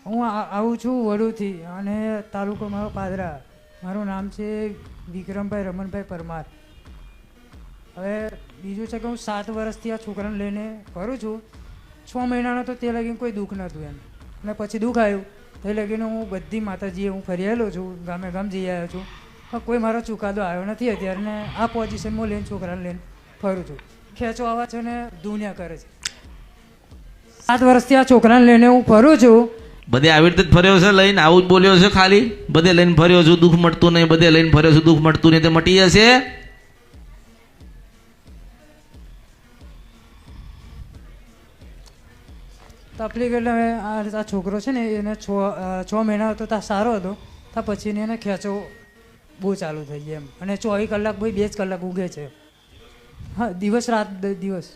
હું આવું છું વડુથી અને તાલુકો મારો પાદરા. મારું નામ છે વિક્રમભાઈ રમણભાઈ પરમાર. હવે બીજું છે કે હું 7 વર્ષથી આ છોકરાને લઈને ફરું છું. 6 મહિનાનો તો તે લગીને કોઈ દુઃખ નહોતું એમ, અને પછી દુઃખ આવ્યું તે લગીને હું બધી માતાજીએ હું ફરી આવેલો છું, ગામે ગામ જઈ આવ્યો છું, પણ કોઈ મારો ચુકાદો આવ્યો નથી અત્યારે. ને આ પોઝિશનમાં લઈને છોકરાને લઈને ફરું છું. ખેંચો આવા છે ને દુનિયા કરે છે. 7 વર્ષથી આ છોકરાને લઈને હું ફરું છું. બધે આવી રીતે જ ફર્યો છે, લઈને આવું જ બોલ્યો છે ખાલી? બધે લઈને ફર્યો છું, દુઃખ મળતું નહીં, બધે લઈને ફર્યો છું, દુઃખ મળતું નહીં, તે મટી જશે. તકલીફ એટલે આ છોકરો છે ને એને 6 મહિના હતો ત્યાં સારો હતો, ત્યાં પછી એને ખેંચો બહુ ચાલુ થઈ ગઈ એમ, અને 24 કલાક ભાઈ 2 જ કલાક ઊંઘે છે. હા, દિવસ રાત દિવસ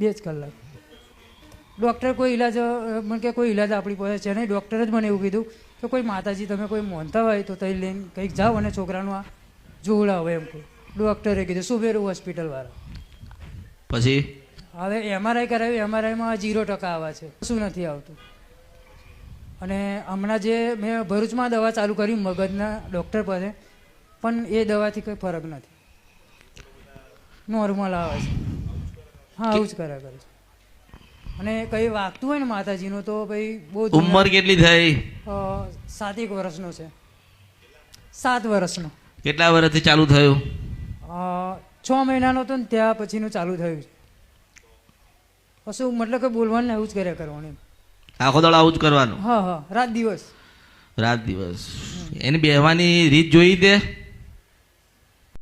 2 જ કલાક. ડૉક્ટર કોઈ ઈલાજ મને કે કોઈ ઈલાજ આપણી પાસે છે નહીં. ડૉક્ટરે જ મને એવું કીધું કે કોઈ માતાજી તમે કોઈ માનતા હોય તો તઈ લઈને કંઈક જાઓ અને છોકરાનું આ જોવડાવો એમ કહ્યું ડૉક્ટરે કીધું. સુબેરું હોસ્પિટલવાળા. પછી હવે MRI કરાવ્યું, MRIમાં 0% આવે છે, શું નથી આવતું. અને હમણાં જે મેં ભરૂચમાં દવા ચાલુ કરી મગજના ડૉક્ટર પાસે, પણ એ દવાથી કંઈ ફરક નથી, નોર્મલ આવે છે. હા, આવું જ કર્યા કરે છે. અને કંઈ વાગતું હોય ને માતાજીનું તો ભાઈ બહુ. ઉંમર કેટલી થઈ? 7 વર્ષનો છે. 7 વર્ષનો. કેટલા વર્ષથી ચાલુ થયું? 6 મહિનાનો હતો ને ત્યાં પછીનું ચાલુ થયું છે. પછી મતલબ કે બોલવાનું એવું જ કર્યા કરવાનું. આખો દાડો આવું જ કરવાનું? હા, રાત દિવસ. રાત દિવસ. એની બેહવાની રીત જોઈ તે?